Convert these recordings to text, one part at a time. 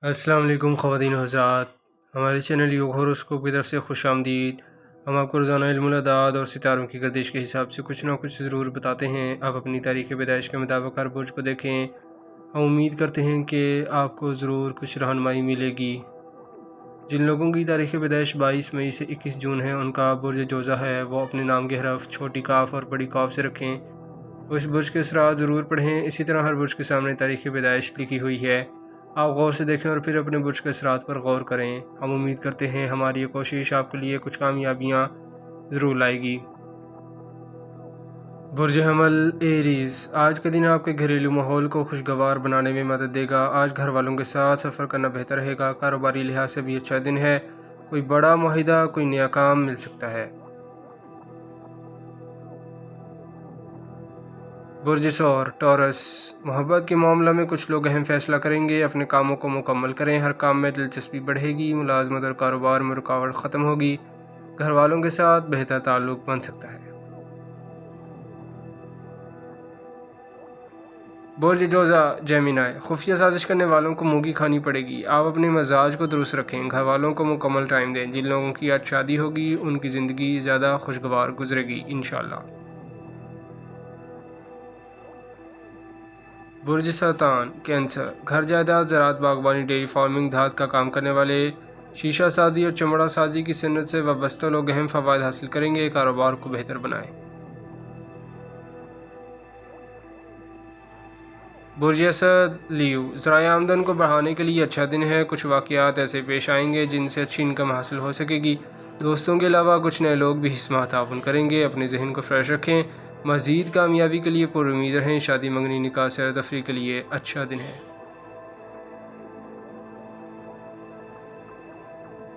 السلام علیکم خواتین و حضرات، ہمارے چینل یوگ ہوروسکوپ کی طرف سے خوش آمدید۔ ہم آپ کو روزانہ علم الاعداد اور ستاروں کی گردش کے حساب سے کچھ نہ کچھ ضرور بتاتے ہیں۔ آپ اپنی تاریخ پیدائش کے مطابق ہر برج کو دیکھیں۔ ہم امید کرتے ہیں کہ آپ کو ضرور کچھ رہنمائی ملے گی۔ جن لوگوں کی تاریخ پیدائش 22 مئی سے 21 جون ہے، ان کا برج جوزہ ہے، وہ اپنے نام کے حرف چھوٹی کاف اور بڑی کاف سے رکھیں۔ وہ اس برج کے اثرات ضرور پڑھیں۔ اسی طرح ہر برج کے سامنے تاریخ پیدائش لکھی ہوئی ہے، آپ غور سے دیکھیں اور پھر اپنے برج کے اثرات پر غور کریں۔ ہم امید کرتے ہیں ہماری یہ کوشش آپ کے لیے کچھ کامیابیاں ضرور لائے گی۔ برج حمل ایریز، آج کا دن آپ کے گھریلو ماحول کو خوشگوار بنانے میں مدد دے گا۔ آج گھر والوں کے ساتھ سفر کرنا بہتر رہے گا۔ کاروباری لحاظ سے بھی اچھا دن ہے، کوئی بڑا معاہدہ، کوئی نیا کام مل سکتا ہے۔ برج ثور ٹورس، محبت کے معاملہ میں کچھ لوگ اہم فیصلہ کریں گے۔ اپنے کاموں کو مکمل کریں، ہر کام میں دلچسپی بڑھے گی۔ ملازمت اور کاروبار میں رکاوٹ ختم ہوگی۔ گھر والوں کے ساتھ بہتر تعلق بن سکتا ہے۔ برج جوزہ جیمینائی، خفیہ سازش کرنے والوں کو موگی کھانی پڑے گی۔ آپ اپنے مزاج کو درست رکھیں، گھر والوں کو مکمل ٹائم دیں۔ جن لوگوں کی آج شادی ہوگی ان کی زندگی زیادہ خوشگوار گزرے گی انشاءاللہ۔ برج سرطان کینسر، گھر جائیداد، زراعت، باغبانی، ڈیری فارمنگ، دھات کا کام کرنے والے، شیشہ سازی اور چمڑا سازی کی صنعت سے وابستہ لوگ اہم فوائد حاصل کریں گے۔ کاروبار کو بہتر بنائیں۔ برج اسد لیو، ذرائع آمدن کو بڑھانے کے لیے اچھا دن ہے۔ کچھ واقعات ایسے پیش آئیں گے جن سے اچھی انکم حاصل ہو سکے گی۔ دوستوں کے علاوہ کچھ نئے لوگ بھی اس ماہ تعاون کریں گے۔ اپنے ذہن کو فریش رکھیں، مزید کامیابی کے لیے پر امید رہیں۔ شادی، منگنی، نکاح، سیر و تفریح کے لیے اچھا دن ہے۔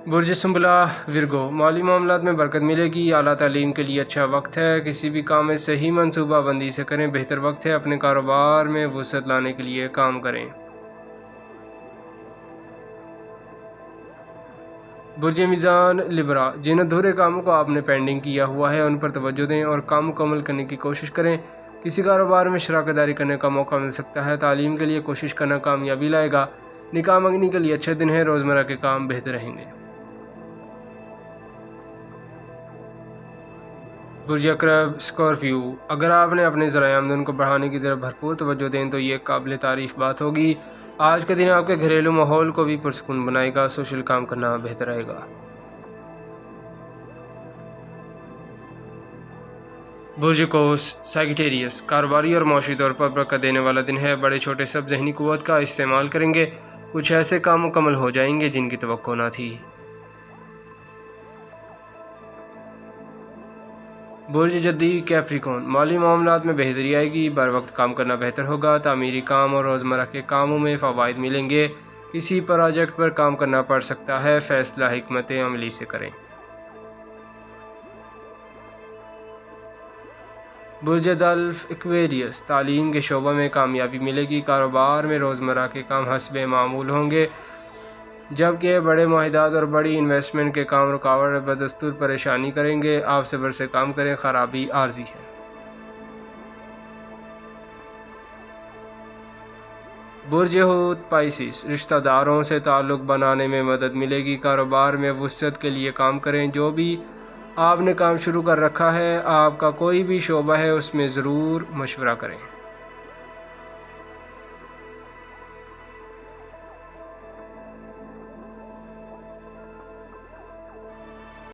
برج سنبلہ ورگو، مالی معاملات میں برکت ملے گی۔ اعلیٰ تعلیم کے لیے اچھا وقت ہے۔ کسی بھی کام میں صحیح منصوبہ بندی سے کریں، بہتر وقت ہے۔ اپنے کاروبار میں وسعت لانے کے لیے کام کریں۔ برج میزان لبرا، جن ادھورے کاموں کو آپ نے پینڈنگ کیا ہوا ہے ان پر توجہ دیں اور کام مکمل کرنے کی کوشش کریں۔ کسی کاروبار میں شراکت داری کرنے کا موقع مل سکتا ہے۔ تعلیم کے لیے کوشش کرنا کامیابی لائے گا۔ نکاح منگنی کے لیے اچھا دن ہے، روزمرہ کے کام بہتر رہیں گے۔ برج عقرب اسکارپیو، اگر آپ نے اپنے ذرائع آمدن کو بڑھانے کی طرف بھرپور توجہ دیں تو یہ قابل تعریف بات ہوگی۔ آج کا دن آپ کے گھریلو ماحول کو بھی پرسکون بنائے گا۔ سوشل کام کرنا بہتر رہے گا۔ برج قوس سیگیٹیریس، کاروباری اور معاشی طور پر برکت دینے والا دن ہے۔ بڑے چھوٹے سب ذہنی قوت کا استعمال کریں گے۔ کچھ ایسے کام مکمل ہو جائیں گے جن کی توقع نہ تھی۔ برج جدی کیپریکون، مالی معاملات میں بہتری آئے گی۔ بر وقت کام کرنا بہتر ہوگا۔ تعمیری کام اور روزمرہ کے کاموں میں فوائد ملیں گے۔ کسی پروجیکٹ پر کام کرنا پڑ سکتا ہے، فیصلہ حکمت عملی سے کریں۔ برج دلف ایکویریس، تعلیم کے شعبہ میں کامیابی ملے گی۔ کاروبار میں روزمرہ کے کام حسب معمول ہوں گے، جبکہ بڑے معاہدات اور بڑی انویسٹمنٹ کے کام رکاوٹ اور بدستور پریشانی کریں گے۔ آپ صبر سے کام کریں، خرابی عارضی ہے۔ برج حوت پائسیس، رشتہ داروں سے تعلق بنانے میں مدد ملے گی۔ کاروبار میں وسعت کے لیے کام کریں۔ جو بھی آپ نے کام شروع کر رکھا ہے، آپ کا کوئی بھی شعبہ ہے، اس میں ضرور مشورہ کریں۔